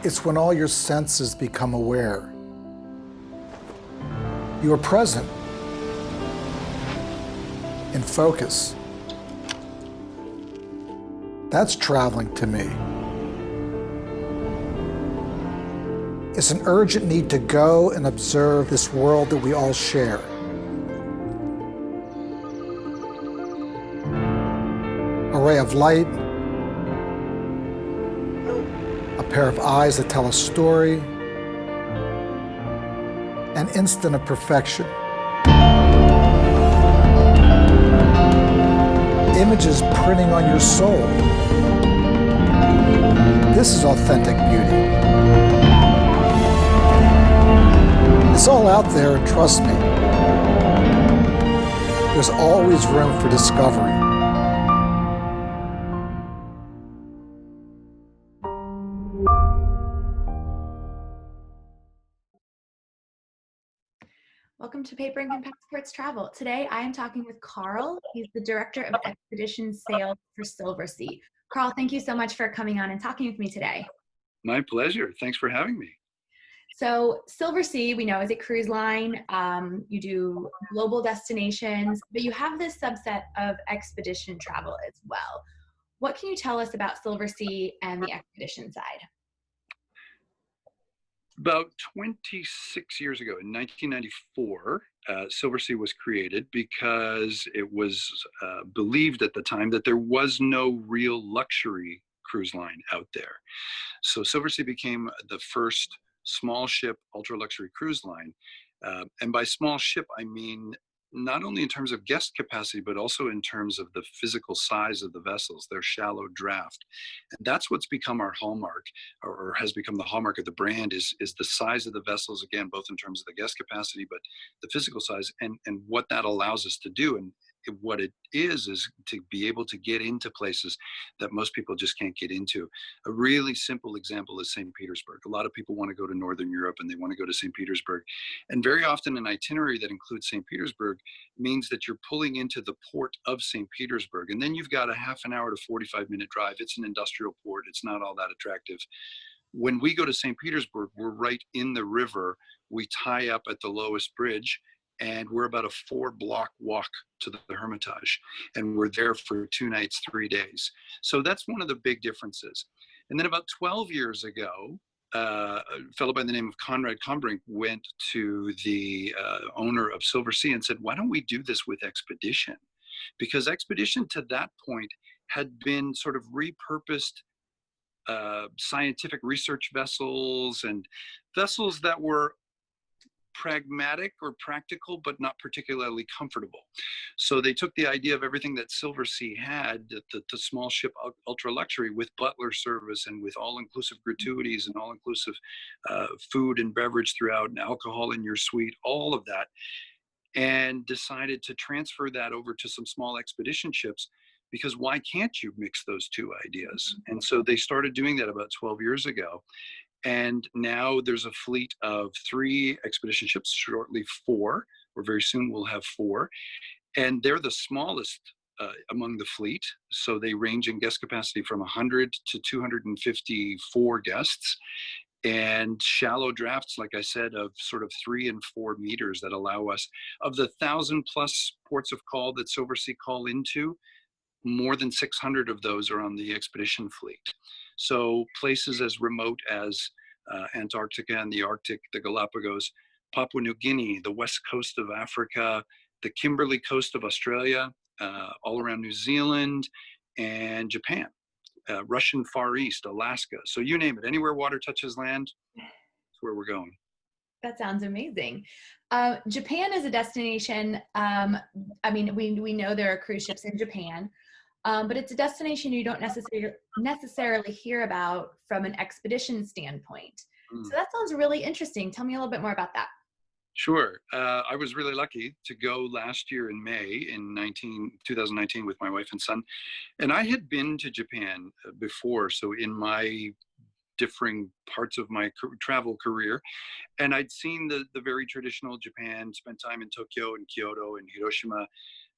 It's when all your senses become aware. You are present, in focus. That's traveling to me. It's an urgent need to go and observe this world that we all share. A ray of light, a pair of eyes that tell a story, an instant of perfection. Images printing on your soul. This is authentic beauty. It's all out there, and trust me, there's always room for discovery. Welcome to Paper Ink and Passports Travel. Today I am talking with Karl. He's the Director of Expedition Sales for Silversea. Karl, thank you so much for coming on and talking with me today. My pleasure. Thanks for having me. So Silversea, we know, is a cruise line. You do global destinations, but you have this subset of expedition travel as well. What can you tell us about Silversea and the expedition side? About 26 years ago, in 1994, Silversea was created because it was believed at the time that there was no real luxury cruise line out there. So Silversea became the first small ship ultra luxury cruise line. And by small ship, I mean not only in terms of guest capacity, but also in terms of the physical size of the vessels, their shallow draft. And that's what's become our hallmark, or has become the hallmark of the brand, is the size of the vessels, again, both in terms of the guest capacity, but the physical size, and what that allows us to do. And what it is to be able to get into places that most people just can't get into. A really simple example is St. Petersburg. A lot of people want to go to Northern Europe and they want to go to St. Petersburg. And very often an itinerary that includes St. Petersburg means that you're pulling into the port of St. Petersburg. And then you've got a half an hour to 45-minute drive. It's an industrial port. It's not all that attractive. When we go to St. Petersburg, we're right in the river. We tie up at the lowest bridge, and we're about a 4-block walk to the Hermitage. And we're there for 2 nights, 3 days. So that's one of the big differences. And then about 12 years ago, a fellow by the name of Conrad Combrink went to the owner of Silversea and said, why don't we do this with Expedition? Because Expedition to that point had been sort of repurposed scientific research vessels, and vessels that were pragmatic or practical, but not particularly comfortable. So they took the idea of everything that Silversea had, the small ship ultra luxury, with butler service and with all-inclusive gratuities and all-inclusive food and beverage throughout, and alcohol in your suite, all of that, and decided to transfer that over to some small expedition ships, because why can't you mix those two ideas? And so they started doing that about 12 years ago. And now there's a fleet of 3 expedition ships, shortly 4, or very soon we'll have 4. And they're the smallest among the fleet. So they range in guest capacity from 100 to 254 guests. And shallow drafts, like I said, of sort of 3 and 4 meters that allow us, of the 1,000+ ports of call that Silversea call into, more than 600 of those are on the expedition fleet. So places as remote as Antarctica and the Arctic, the Galapagos, Papua New Guinea, the west coast of Africa, the Kimberley coast of Australia, all around New Zealand, and Japan, Russian Far East, Alaska. So you name it, anywhere water touches land, that's where we're going. That sounds amazing. Japan is a destination. I mean, we know there are cruise ships in Japan. But it's a destination you don't necessarily hear about from an expedition standpoint. So that sounds really interesting. Tell me a little bit more about that. Sure. I was really lucky to go last year in May in 2019 with my wife and son. And I had been to Japan before, so in my differing parts of my travel career. And I'd seen the very traditional Japan, spent time in Tokyo and Kyoto and Hiroshima.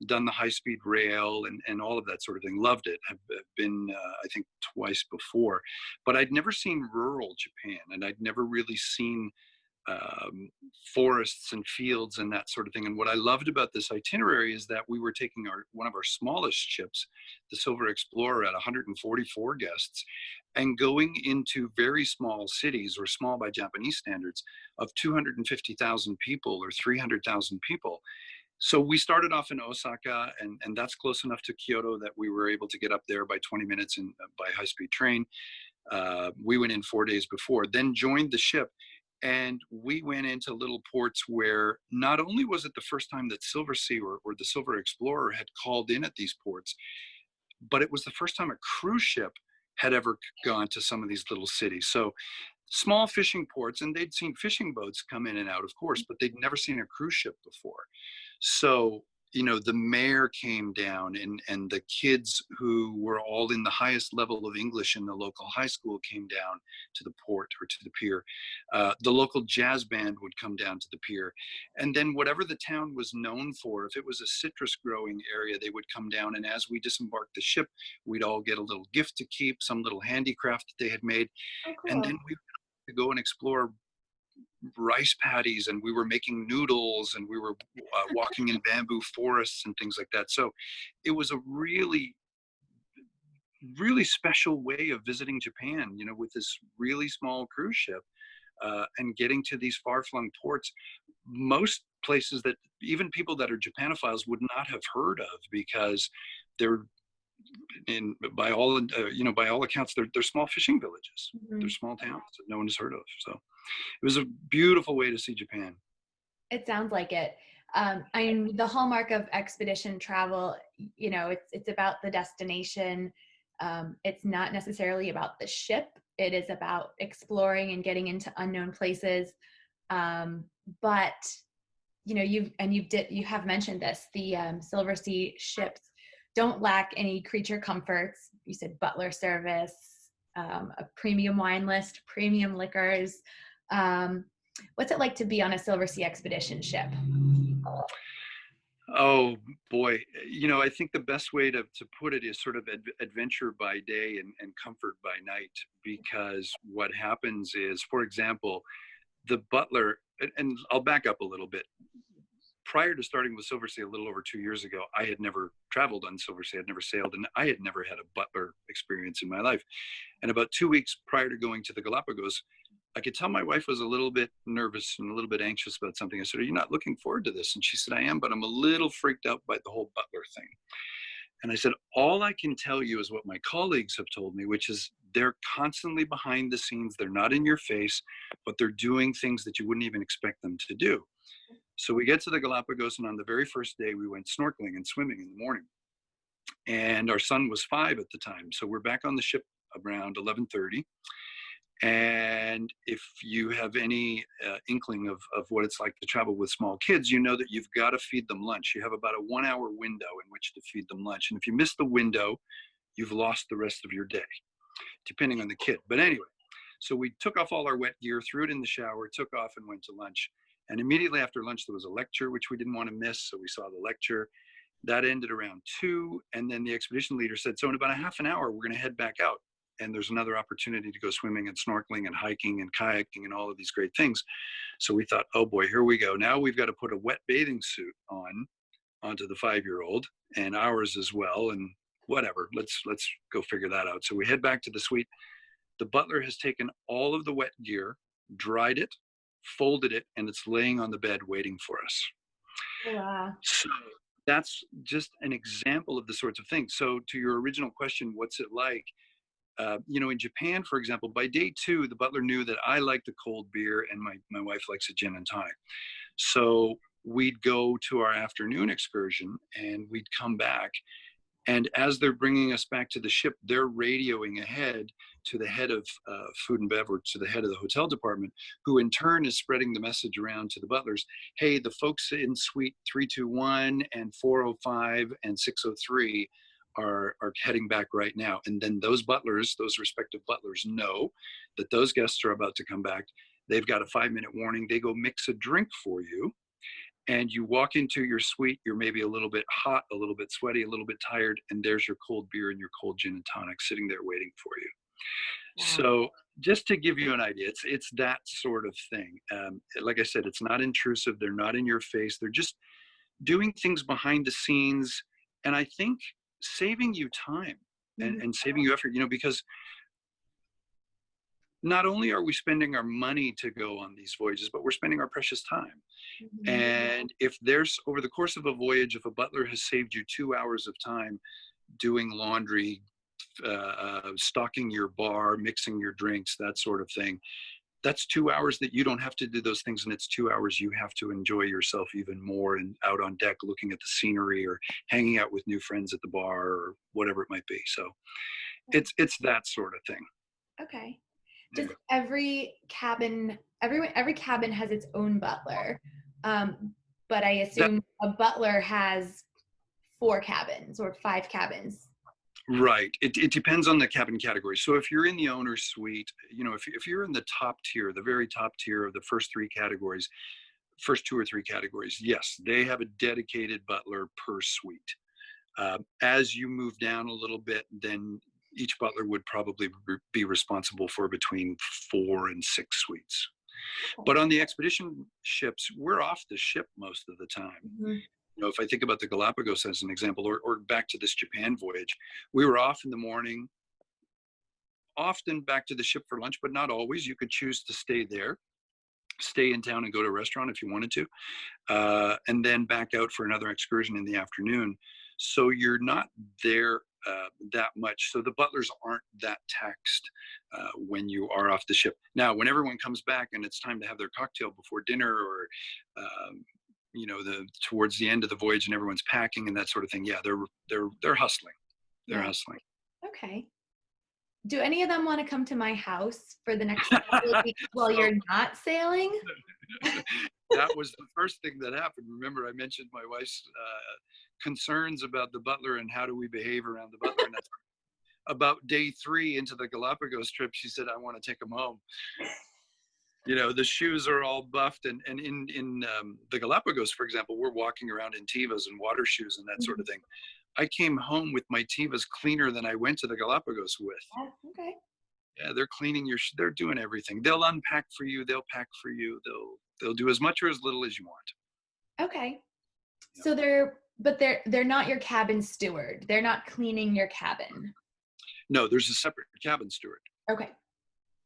done the high-speed rail and all of that sort of thing. Loved it. Have been, I think, twice before. But I'd never seen rural Japan, and I'd never really seen forests and fields and that sort of thing. And what I loved about this itinerary is that we were taking one of our smallest ships, the Silver Explorer, at 144 guests, and going into very small cities, or small by Japanese standards, of 250,000 people or 300,000 people. So we started off in Osaka, and that's close enough to Kyoto that we were able to get up there by 20 minutes by high-speed train. We went in 4 days before, then joined the ship. And we went into little ports where not only was it the first time that Silversea or the Silver Explorer had called in at these ports, but it was the first time a cruise ship had ever gone to some of these little cities. So small fishing ports, and they'd seen fishing boats come in and out, of course, but they'd never seen a cruise ship before. So, you know, the mayor came down, and the kids who were all in the highest level of English in the local high school came down to the port or to the pier. The local jazz band would come down to the pier. And then whatever the town was known for, if it was a citrus growing area, they would come down. And as we disembarked the ship, we'd all get a little gift to keep, some little handicraft that they had made. Oh, And cool. then we would go and explore rice paddies, and we were making noodles, and we were walking in bamboo forests and things like that. So it was a really, really special way of visiting Japan, you know, with this really small cruise ship, and getting to these far-flung ports, most places that even people that are Japanophiles would not have heard of, because they're by all by all accounts, they're small fishing villages. Mhm. They're small towns that no one has heard of. So it was a beautiful way to see Japan. It sounds like it. I mean, the hallmark of expedition travel, you know, it's about the destination. It's not necessarily about the ship. It is about exploring and getting into unknown places. But you know, you have mentioned this. The Silversea ships don't lack any creature comforts. You said butler service, a premium wine list, premium liquors. What's it like to be on a Silversea Expedition ship? Oh boy, you know, I think the best way to put it is sort of adventure by day and comfort by night. Because what happens is, for example, the butler, and I'll back up a little bit. Prior to starting with Silversea a little over 2 years ago, I had never traveled on Silversea. I'd never sailed, and I had never had a butler experience in my life. And about 2 weeks prior to going to the Galapagos, I could tell my wife was a little bit nervous and a little bit anxious about something. I said, "Are you not looking forward to this?" And she said, "I am, but I'm a little freaked out by the whole butler thing." And I said, "All I can tell you is what my colleagues have told me, which is they're constantly behind the scenes. They're not in your face, but they're doing things that you wouldn't even expect them to do." So we get to the Galapagos, and on the very first day, we went snorkeling and swimming in the morning. And our son was 5 at the time. So we're back on the ship around 11:30. And if you have any inkling of what it's like to travel with small kids, you know that you've got to feed them lunch. You have about a 1 hour window in which to feed them lunch. And if you miss the window, you've lost the rest of your day, depending on the kid. But anyway, so we took off all our wet gear, threw it in the shower, took off, and went to lunch. And immediately after lunch, there was a lecture, which we didn't want to miss. So we saw the lecture. That ended around 2. And then the expedition leader said, "So in about a half an hour, we're going to head back out. And there's another opportunity to go swimming and snorkeling and hiking and kayaking and all of these great things." So we thought, oh boy, here we go. Now we've got to put a wet bathing suit onto the 5-year-old, and ours as well. And whatever, let's go figure that out. So we head back to the suite. The butler has taken all of the wet gear, dried it, folded it, and it's laying on the bed waiting for us. Wow. So that's just an example of the sorts of things. So to your original question, what's it like? You know, in Japan, for example, by day 2, the butler knew that I liked a cold beer and my wife likes a gin and tonic. So we'd go to our afternoon excursion and we'd come back. And as they're bringing us back to the ship, they're radioing ahead to the head of food and beverage, to the head of the hotel department, who in turn is spreading the message around to the butlers. Hey, the folks in suite 321 and 405 and 603 are heading back right now. And then those butlers, those respective butlers, know that those guests are about to come back. They've got a 5-minute warning. They go mix a drink for you. and you walk into your suite, you're maybe a little bit hot, a little bit sweaty, a little bit tired, and there's your cold beer and your cold gin and tonic sitting there waiting for you. Wow. So just to give you an idea, it's that sort of thing. Like I said, it's not intrusive. They're not in your face. They're just doing things behind the scenes, and I think saving you time and saving you effort, because not only are we spending our money to go on these voyages, but we're spending our precious time. And if there's, over the course of a voyage, if a butler has saved you 2 hours of time doing laundry, stocking your bar, mixing your drinks, that sort of thing, that's 2 hours that you don't have to do those things, and it's 2 hours you have to enjoy yourself even more and out on deck looking at the scenery or hanging out with new friends at the bar or whatever it might be. So it's that sort of thing. Okay. Does every cabin has its own butler? But I assume a butler has 4 cabins or 5 cabins. Right. It depends on the cabin category. So if you're in the owner's suite, if you're in the top tier, the very top tier of the first 2 or 3 categories, yes, they have a dedicated butler per suite. As you move down a little bit, then each butler would probably be responsible for between 4 and 6 suites. But on the expedition ships, we're off the ship most of the time. If I think about the Galapagos as an example, or back to this Japan voyage, we were off in the morning, often back to the ship for lunch, but not always. You could choose to stay there, stay in town and go to a restaurant if you wanted to, and then back out for another excursion in the afternoon. So you're not there that much. So the butlers aren't that taxed when you are off the ship. Now, when everyone comes back and it's time to have their cocktail before dinner, or towards the end of the voyage and everyone's packing and that sort of thing, yeah, they're hustling. They're hustling. Okay. Do any of them want to come to my house for the next couple of weeks while you're not sailing? That was the first thing that happened. Remember, I mentioned my wife's concerns about the butler and how do we behave around the butler. And that's about day 3 into the Galapagos trip, she said, I want to take him home. The shoes are all buffed, and in the Galapagos, for example, we're walking around in Tevas and water shoes and that sort of thing. I came home with my Tevas cleaner than I went to the Galapagos with. Okay. Yeah, they're cleaning they're doing everything. They'll unpack for you. They'll pack for you. They'll do as much or as little as you want. Okay. Yeah. So they're not your cabin steward. They're not cleaning your cabin. No, there's a separate cabin steward. Okay.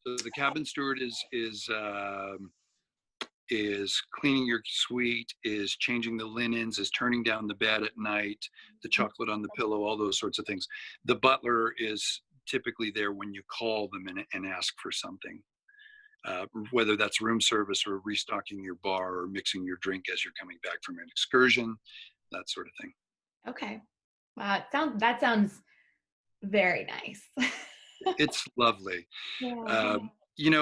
So the cabin steward is cleaning your suite, is changing the linens, is turning down the bed at night, the chocolate on the pillow, all those sorts of things. The butler is typically there when you call them and ask for something, whether that's room service or restocking your bar or mixing your drink as you're coming back from an excursion, that sort of thing. Okay. Wow, that sounds very nice. It's lovely. Yeah.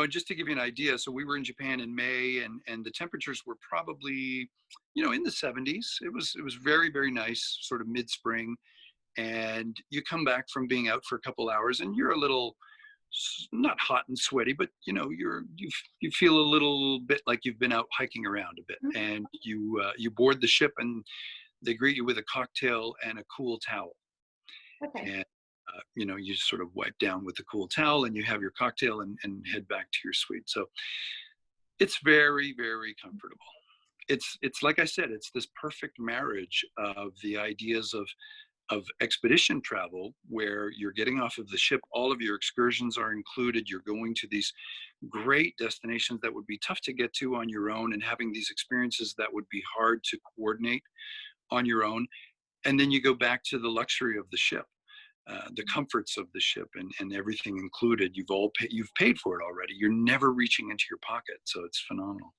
Just to give you an idea, so we were in Japan in May, and the temperatures were probably, in the 70s. It was very, very nice, sort of mid-spring. And you come back from being out for a couple hours, and you're a little, not hot and sweaty, but you feel a little bit like you've been out hiking around a bit. And you board the ship, and they greet you with a cocktail and a cool towel. Okay. And you sort of wipe down with the cool towel, and you have your cocktail and head back to your suite. So it's very, very comfortable. It's like I said, it's this perfect marriage of the ideas of expedition travel, where you're getting off of the ship, all of your excursions are included. You're going to these great destinations that would be tough to get to on your own, and having these experiences that would be hard to coordinate on your own. And then you go back to the luxury of the ship. The comforts of the ship and everything included. You've paid for it already. You're never reaching into your pocket, so it's phenomenal.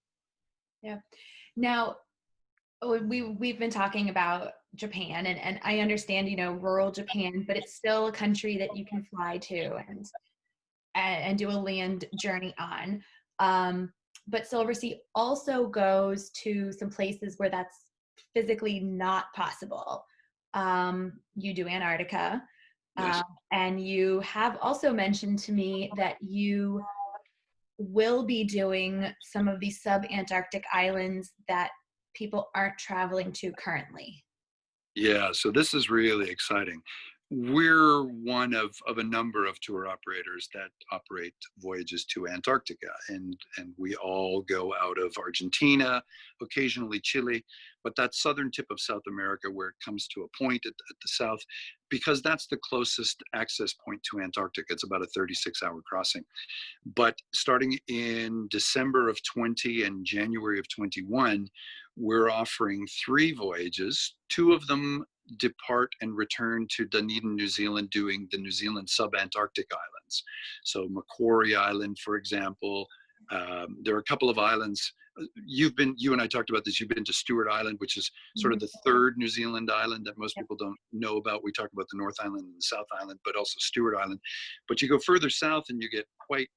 Yeah. Now, we've been talking about Japan, and I understand, rural Japan, but it's still a country that you can fly to and do a land journey on. But Silversea also goes to some places where that's physically not possible. You do Antarctica. Yes. And you have also mentioned to me that you will be doing some of these sub-Antarctic islands that people aren't traveling to currently? Yeah, so this is really exciting. We're one of a number of tour operators that operate voyages to Antarctica, and we all go out of Argentina, occasionally Chile, but that southern tip of South America where it comes to a point at the south, because that's the closest access point to Antarctica. It's about a 36-hour crossing. But starting in December of 20 and January of 21, we're offering 3 voyages. 2 of them depart and return to Dunedin, New Zealand, doing the New Zealand sub-Antarctic islands. So Macquarie Island, for example. There are a couple of islands. You and I talked about this. You've been to Stewart Island, which is sort of the third New Zealand island that most people don't know about. We talk about the North Island and the South Island, but also Stewart Island. But you go further south and you get quite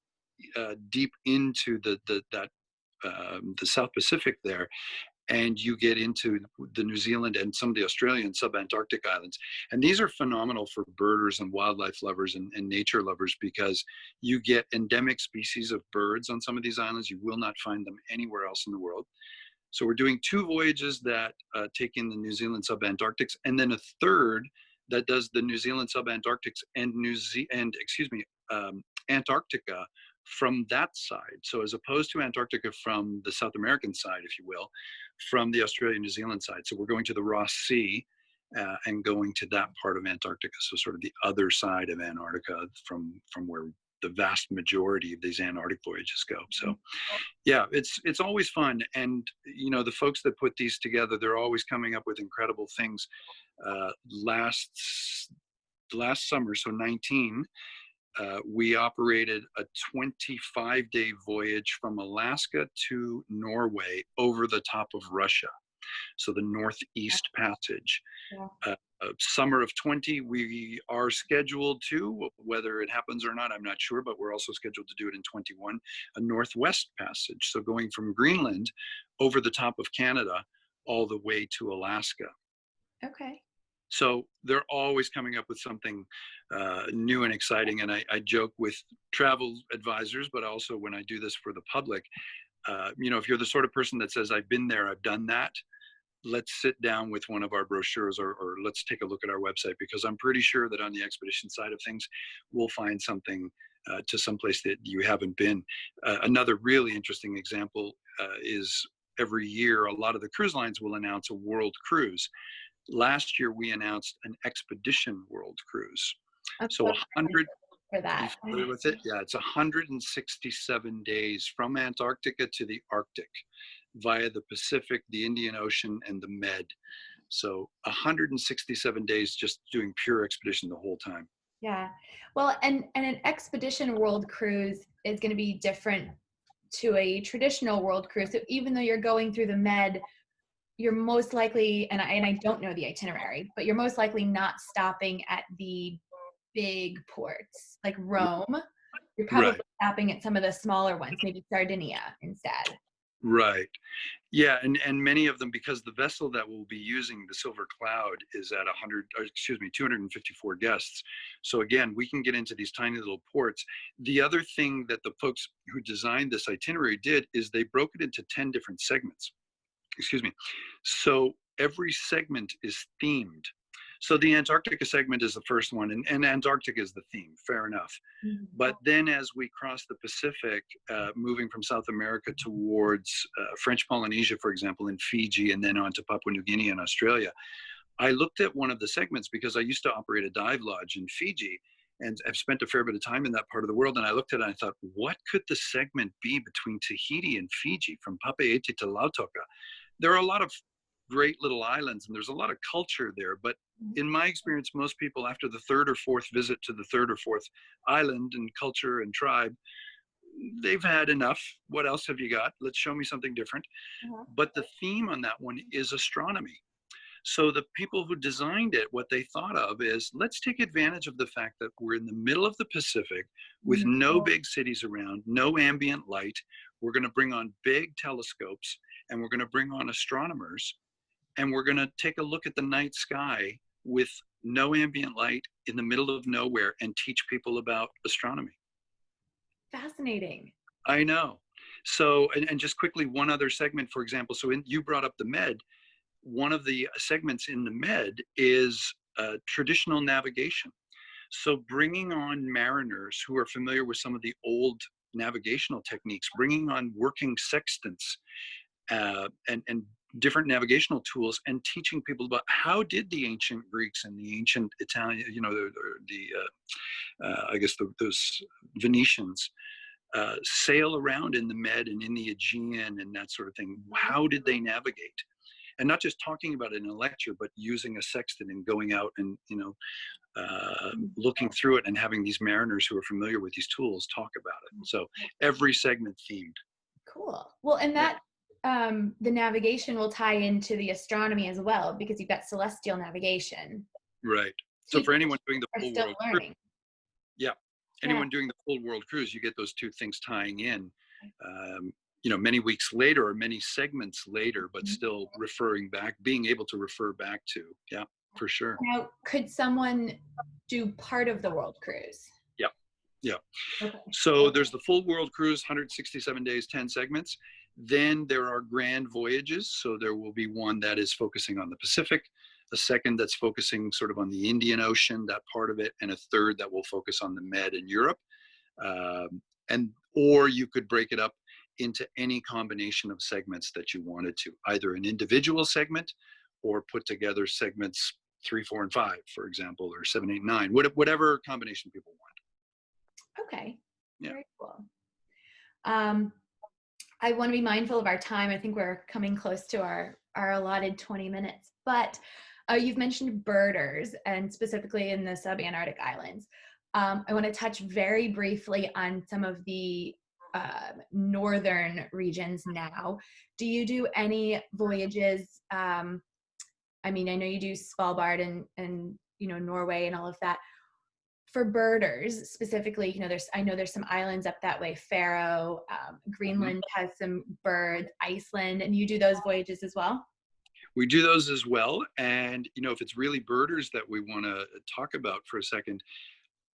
deep into the South Pacific there, and you get into the New Zealand and some of the Australian subantarctic islands. And these are phenomenal for birders and wildlife lovers and nature lovers, because you get endemic species of birds on some of these islands. You will not find them anywhere else in the world. So we're doing 2 voyages that take in the New Zealand subantarctics, and then a third that does the New Zealand subantarctics and Antarctica from that side. So as opposed to Antarctica from the South American side, if you will, from the Australia-New Zealand side. So we're going to the Ross Sea and going to that part of Antarctica. So sort of the other side of Antarctica from where the vast majority of these Antarctic voyages go. So yeah, it's always fun. And, you know, the folks that put these together, they're always coming up with incredible things. Last summer, so 19, we operated a 25-day voyage from Alaska to Norway over the top of Russia. So the Northeast Passage. Yeah. Summer of 20, we are scheduled to, whether it happens or not, I'm not sure, but we're also scheduled to do it in 21, a Northwest Passage. So going from Greenland over the top of Canada all the way to Alaska. Okay. So they're always coming up with something new and exciting. And I joke with travel advisors, but also when I do this for the public, you know, if you're the sort of person that says, I've been there, I've done that, let's sit down with one of our brochures, or let's take a look at our website, because I'm pretty sure that on the expedition side of things, we'll find something to someplace that you haven't been. Another really interesting example is every year, a lot of the cruise lines will announce a world cruise. Last year, we announced an expedition world cruise. That's So 100, for that. you familiar with it? Yeah, it's 167 days from Antarctica to the Arctic via the Pacific, the Indian Ocean, and the Med. So 167 days just doing pure expedition the whole time. Yeah. Well, and an expedition world cruise is going to be different to a traditional world cruise. So even though you're going through the Med, you're most likely, and I don't know the itinerary, but you're most likely not stopping at the big ports like Rome. You're probably stopping at some of the smaller ones, maybe Sardinia instead. Right. Yeah, and many of them, because the vessel that we'll be using, the Silver Cloud, is at 254 guests. So again, we can get into these tiny little ports. The other thing that the folks who designed this itinerary did is they broke it into 10 different segments. Excuse me. So every segment is themed. So the Antarctica segment is the first one, and Antarctica is the theme, fair enough. Mm-hmm. But then as we cross the Pacific, moving from South America towards French Polynesia, for example, in Fiji, and then on to Papua New Guinea and Australia, I looked at one of the segments because I used to operate a dive lodge in Fiji, and I've spent a fair bit of time in that part of the world. And I looked at it and I thought, what could the segment be between Tahiti and Fiji, from Papeete to Lautoka? There are a lot of great little islands and there's a lot of culture there, but in my experience, most people after the third or fourth visit to the third or fourth island and culture and tribe, they've had enough. What else have you got? Let's show me something different. But the theme on that one is astronomy. So the people who designed it, what they thought of is, let's take advantage of the fact that we're in the middle of the Pacific with no big cities around, no ambient light. We're going to bring on big telescopes and we're going to bring on astronomers, and we're going to take a look at the night sky with no ambient light in the middle of nowhere and teach people about astronomy. Fascinating. I know. So, and just quickly, one other segment, for example, so you brought up the Med. One of the segments in the Med is traditional navigation. So bringing on mariners who are familiar with some of the old navigational techniques, bringing on working sextants and different navigational tools, and teaching people about how did the ancient Greeks and the ancient Italian, I guess those Venetians sail around in the Med and in the Aegean and that sort of thing. How did they navigate? And not just talking about it in a lecture, but using a sextant and going out and, looking through it and having these mariners who are familiar with these tools talk about it. So every segment themed. Cool. Well, and that the navigation will tie into the astronomy as well, because you've got celestial navigation. Right. So for anyone doing the full still world learning. anyone doing the full world cruise, you get those two things tying in, many weeks later or many segments later, but still referring back, being able to refer back to. Yeah, for sure. Now, could someone do part of the world cruise? Yeah. Okay. So there's the full world cruise, 167 days, 10 segments. Then there are grand voyages. So there will be one that is focusing on the Pacific, a second that's focusing sort of on the Indian Ocean, that part of it, and a third that will focus on the Med and Europe. Or you could break it up into any combination of segments that you wanted to, either an individual segment or put together segments 3, 4, and 5, for example, or 7, 8, 9, whatever combination people want. Okay. Yeah. Very cool. I want to be mindful of our time. I think we're coming close to our allotted 20 minutes, but you've mentioned birders, and specifically in the subantarctic islands. I want to touch very briefly on some of the northern regions now. Do you do any voyages? I know you do Svalbard and Norway and all of that. For birders specifically, I know there's some islands up that way. Faroe, Greenland has some birds, Iceland, and you do those voyages as well? We do those as well. And, if it's really birders that we want to talk about for a second,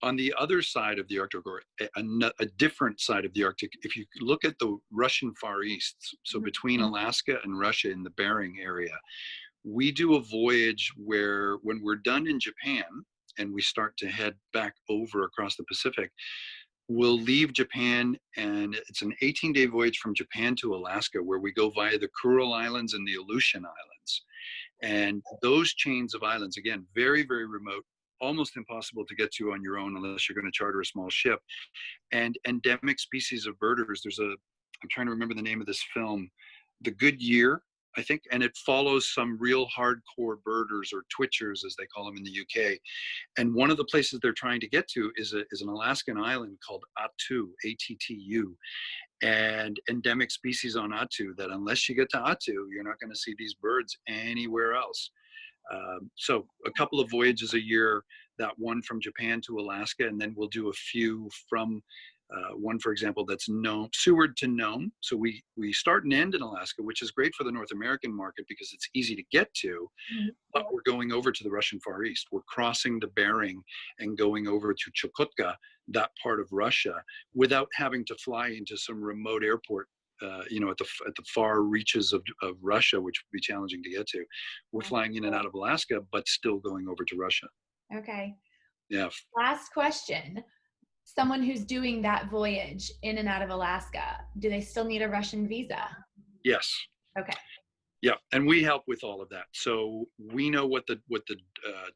on the other side of the Arctic, or a different side of the Arctic, if you look at the Russian Far East, so between Alaska and Russia in the Bering area, we do a voyage where when we're done in Japan and we start to head back over across the Pacific, we'll leave Japan, and it's an 18-day voyage from Japan to Alaska, where we go via the Kuril Islands and the Aleutian Islands. And those chains of islands, again, very, very remote, almost impossible to get to on your own unless you're going to charter a small ship. And endemic species of birders. I'm trying to remember the name of this film, The Good Year, I think, and it follows some real hardcore birders, or twitchers as they call them in the UK. And one of the places they're trying to get to is an Alaskan island called Attu, A-T-T-U, and endemic species on Attu that unless you get to Attu, you're not going to see these birds anywhere else. So a couple of voyages a year, that one from Japan to Alaska, and then we'll do a few from one, for example, that's Seward to Nome. So we start and end in Alaska, which is great for the North American market because it's easy to get to, but we're going over to the Russian Far East. We're crossing the Bering and going over to Chukotka, that part of Russia, without having to fly into some remote airport, at the far reaches of Russia, which would be challenging to get to. We're flying in and out of Alaska, but still going over to Russia. Okay. Yeah. Last question. Someone who's doing that voyage in and out of Alaska, do they still need a Russian visa? Yes. Okay. Yeah, and we help with all of that. So we know what the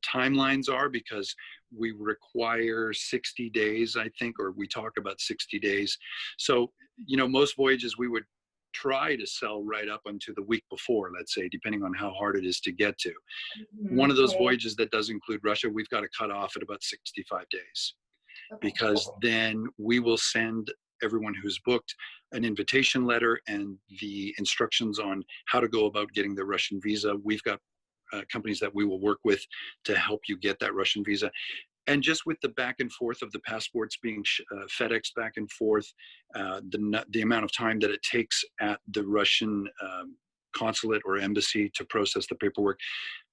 timelines are, because we require 60 days, I think, or we talk about 60 days. So, most voyages we would try to sell right up until the week before, let's say, depending on how hard it is to get to. One of those voyages that does include Russia, we've got to cut off at about 65 days. Because then we will send everyone who's booked an invitation letter and the instructions on how to go about getting the Russian visa. We've got companies that we will work with to help you get that Russian visa. And just with the back and forth of the passports being FedExed back and forth, the amount of time that it takes at the Russian consulate or embassy to process the paperwork,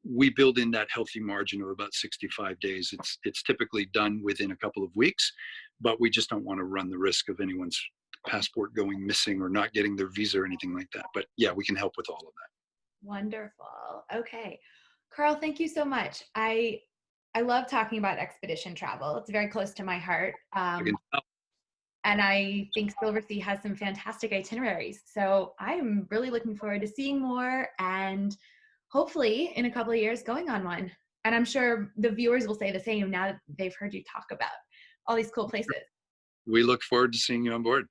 we build in that healthy margin of about 65 days. It's typically done within a couple of weeks, but we just don't want to run the risk of anyone's passport going missing or not getting their visa or anything like that. But yeah, we can help with all of that. Wonderful. Okay. Karl, thank you so much. I love talking about expedition travel. It's very close to my heart. I can tell. And I think Silversea has some fantastic itineraries. So I'm really looking forward to seeing more and hopefully in a couple of years going on one. And I'm sure the viewers will say the same now that they've heard you talk about all these cool places. We look forward to seeing you on board.